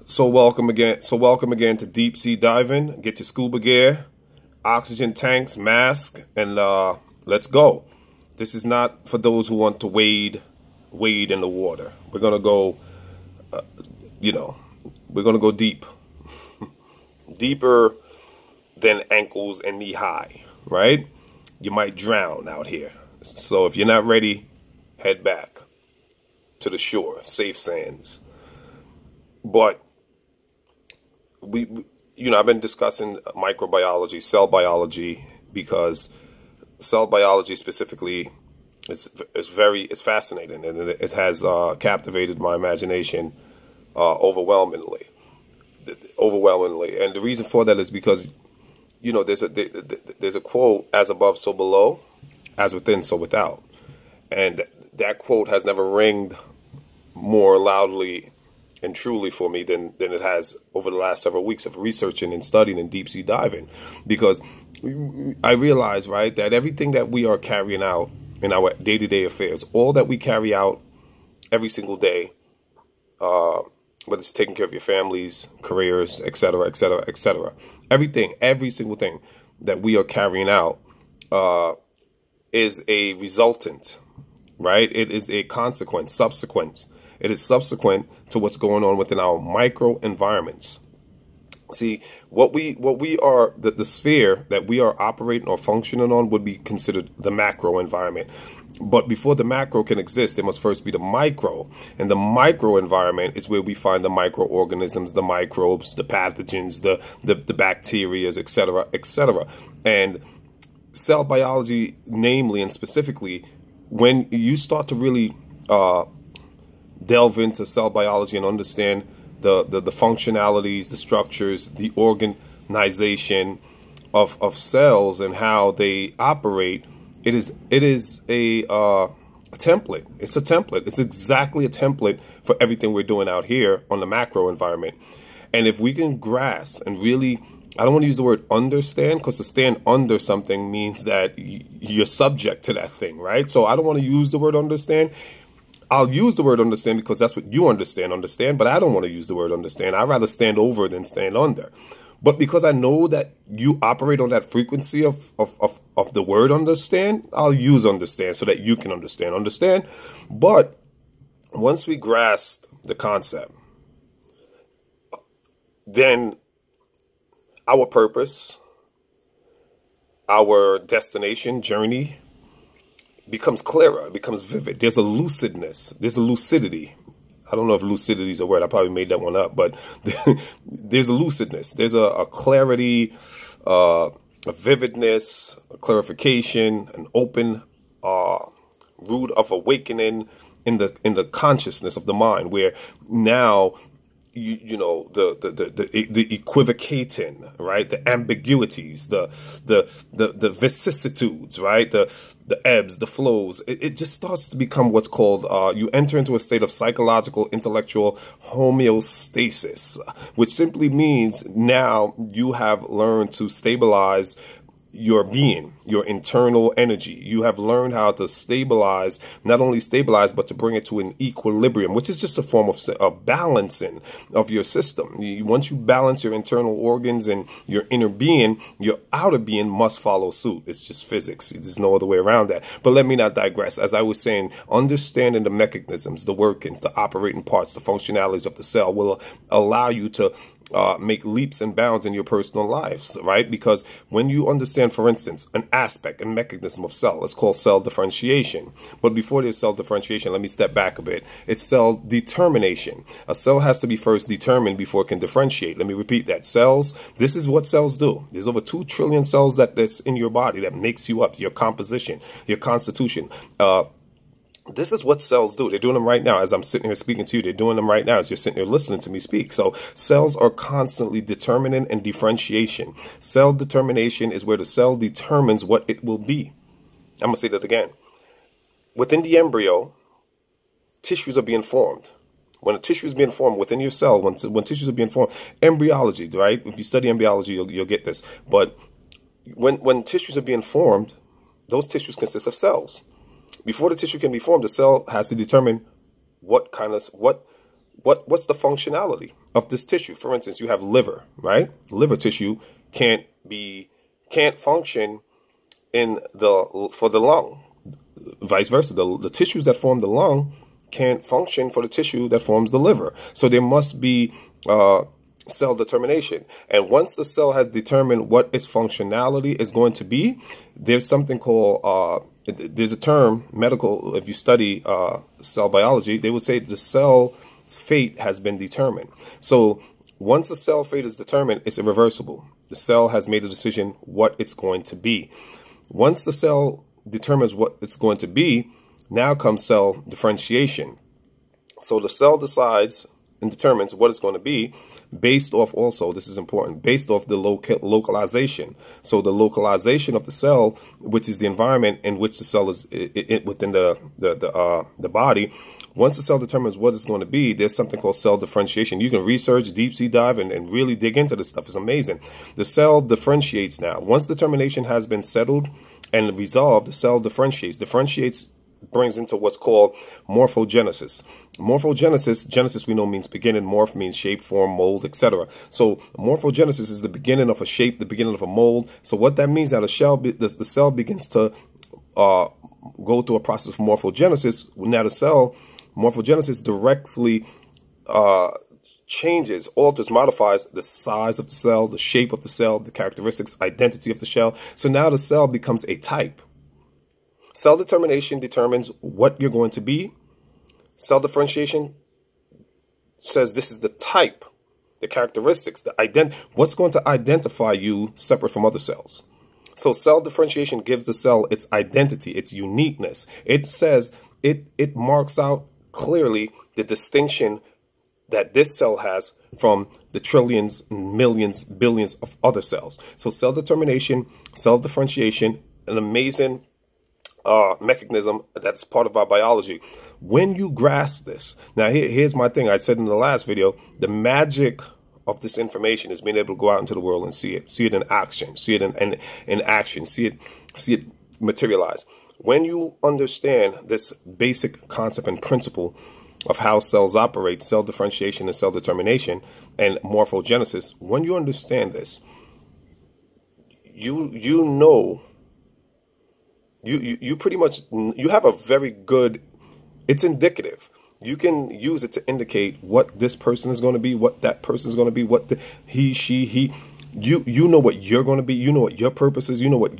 So welcome again. To Deep Sea Diving. Get your scuba gear, oxygen tanks, mask, and let's go. This is not for those who want to wade in the water. We're gonna go, we're gonna go deep, deeper than ankles and knee high. Right? You might drown out here. So if you're not ready, head back to the shore, safe sands. But I've been discussing microbiology, cell biology, because cell biology specifically is fascinating, and it has captivated my imagination overwhelmingly. And the reason for that is because there's a quote: "As above, so below; as within, so without." And that quote has never ringed more loudly and truly for me than it has over the last several weeks of researching and studying and deep sea diving, because I realize, right, that everything that we are carrying out in our day-to-day affairs, all that we carry out every single day, whether it's taking care of your families, careers, etc., etc., etc., every single thing that we are carrying out is a resultant, right? It is a consequence, subsequent. It is subsequent to what's going on within our micro environments. See, what we are, the sphere that we are operating or functioning on would be considered the macro environment. But before the macro can exist, there must first be the micro. And the micro environment is where we find the microorganisms, the microbes, the pathogens, the bacteria, etc., etc. And cell biology, namely and specifically, when you start to really delve into cell biology and understand the functionalities, the structures, the organization of cells and how they operate, it is a template. It's a template. It's exactly a template for everything we're doing out here on the macro environment. And if we can grasp and really, I don't want to use the word understand, because to stand under something means that you're subject to that thing, right? So I don't want to use the word understand. I'll use the word understand because that's what you understand, but I don't want to use the word understand. I'd rather stand over than stand under. But because I know that you operate on that frequency of the word understand, I'll use understand so that you can understand. But once we grasp the concept, then our purpose, our destination, journey, becomes clearer, it becomes vivid. There's a lucidness, there's a lucidity. I don't know if lucidity is a word, I probably made that one up, but there's a lucidness, there's a clarity, a vividness, a clarification, an open root of awakening in the consciousness of the mind, where now the equivocating, right? The ambiguities, the vicissitudes, right? The ebbs, the flows. It just starts to become what's called, you enter into a state of psychological, intellectual homeostasis, which simply means now you have learned to stabilize your being, your internal energy. You have learned how to stabilize, not only stabilize, but to bring it to an equilibrium, which is just a form of balancing of your system. Once you balance your internal organs and your inner being, your outer being must follow suit. It's just physics. There's no other way around that. But let me not digress. As I was saying, understanding the mechanisms, the workings, the operating parts, the functionalities of the cell will allow you to make leaps and bounds in your personal lives, right? Because when you understand, for instance, an aspect and mechanism of cell, it's called cell differentiation. But before there's cell differentiation, let me step back a bit. It's cell determination. A cell has to be first determined before it can differentiate. Let me repeat that. Cells, this is what cells do. There's over 2 trillion cells that's in your body that makes you up, your composition, your constitution. This is what cells do. They're doing them right now as I'm sitting here speaking to you. They're doing them right now as you're sitting here listening to me speak. So cells are constantly determining and differentiation. Cell determination is where the cell determines what it will be. I'm going to say that again. Within the embryo, tissues are being formed. When a tissue is being formed within your cell, when tissues are being formed, embryology, right? If you study embryology, you'll get this. But when tissues are being formed, those tissues consist of cells. Before the tissue can be formed, the cell has to determine what what's the functionality of this tissue? For instance, you have liver, right? Liver tissue can't function for the lung. Vice versa, the tissues that form the lung can't function for the tissue that forms the liver. So there must be cell determination. And once the cell has determined what its functionality is going to be, there's something called, there's a term, medical, if you study cell biology, they would say the cell's fate has been determined. So once the cell fate is determined, it's irreversible. The cell has made a decision what it's going to be. Once the cell determines what it's going to be, now comes cell differentiation. So the cell decides and determines what it's going to be based off also, this is important, based off the localization. So the localization of the cell, which is the environment in which the cell is within the body. Once the cell determines what it's going to be, there's something called cell differentiation. You can research, deep sea dive, and really dig into this stuff. It's amazing. The cell differentiates now. Once determination has been settled and resolved, the cell differentiates brings into what's called morphogenesis. Morphogenesis, genesis we know means beginning, morph means shape, form, mold, etc. So morphogenesis is the beginning of a shape, the beginning of a mold. So what that means, that the cell begins to go through a process of morphogenesis. Now the cell, morphogenesis directly changes, alters, modifies the size of the cell, the shape of the cell, the characteristics, identity of the cell. So now the cell becomes a type. Cell determination determines what you're going to be. Cell differentiation says this is the type, the characteristics, what's going to identify you separate from other cells. So cell differentiation gives the cell its identity, its uniqueness. It says, it marks out clearly the distinction that this cell has from the trillions, millions, billions of other cells. So cell determination, cell differentiation, an amazing mechanism that's part of our biology. When you grasp this, now here's my thing. I said in the last video, the magic of this information is being able to go out into the world and see it in action, see it in action, see it materialize. When you understand this basic concept and principle of how cells operate, cell differentiation and cell determination and morphogenesis, when you understand this, you know, you pretty much, you have a very good, it's indicative. You can use it to indicate what this person is going to be, what that person is going to be, what he, she, you know what you're going to be, you know what your purpose is, you know what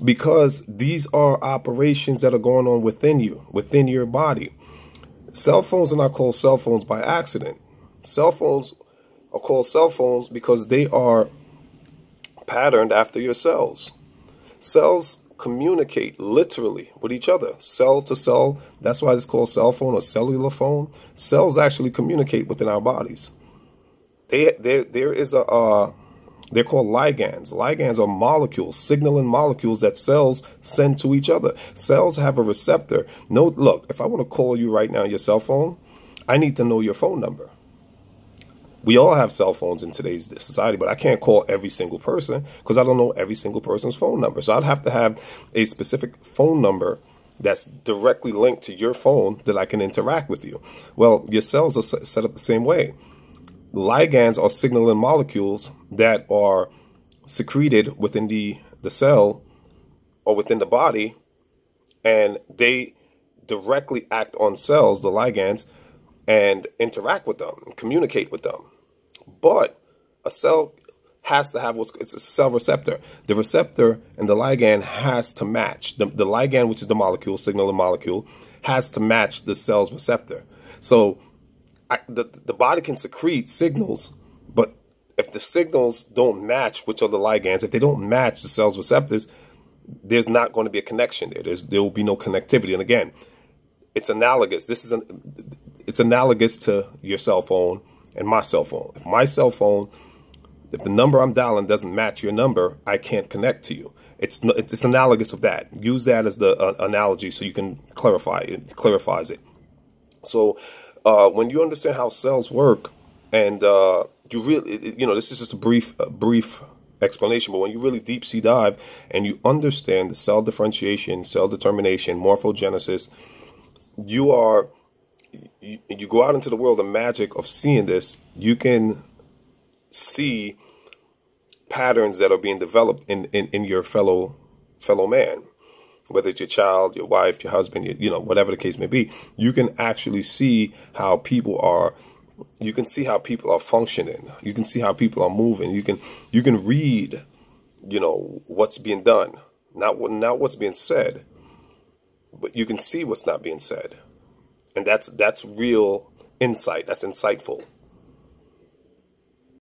because these are operations that are going on within you, within your body. Cell phones are not called cell phones by accident. Cell phones are called cell phones because they are patterned after your cells. Cells communicate literally with each other, cell to cell. That's why it's called cell phone or cellular phone. Cells actually communicate within our bodies. There is they're called ligands. Ligands are molecules, signaling molecules that cells send to each other. Cells have a receptor. Look, if I want to call you right now, your cell phone, I need to know your phone number. We all have cell phones in today's society, but I can't call every single person because I don't know every single person's phone number. So I'd have to have a specific phone number that's directly linked to your phone that I can interact with you. Well, your cells are set up the same way. Ligands are signaling molecules that are secreted within the cell or within the body, and they directly act on cells, the ligands, and interact with them, and communicate with them. But a cell has to have it's a cell receptor. The receptor and the ligand has to match. The ligand, which is the molecule, signaling molecule, has to match the cell's receptor. So the body can secrete signals, but if the signals don't match which are the ligands, if they don't match the cell's receptors, there's not going to be a connection there. There will be no connectivity. And again, it's analogous. It's analogous to your cell phone and my cell phone. If my cell phone, if the number I'm dialing doesn't match your number, I can't connect to you. It's analogous of that. Use that as the analogy so you can clarify it. It clarifies it. So when you understand how cells work, and you really, this is just a brief explanation, but when you really deep sea dive and you understand the cell differentiation, cell determination, morphogenesis, you are you go out into the world, the magic of seeing this, you can see patterns that are being developed in your fellow man, whether it's your child, your wife, your husband, whatever the case may be. You can actually see how people are. You can see how people are functioning. You can see how people are moving. You can read, what's being done, not what's being said, but you can see what's not being said, and that's real insight. That's insightful.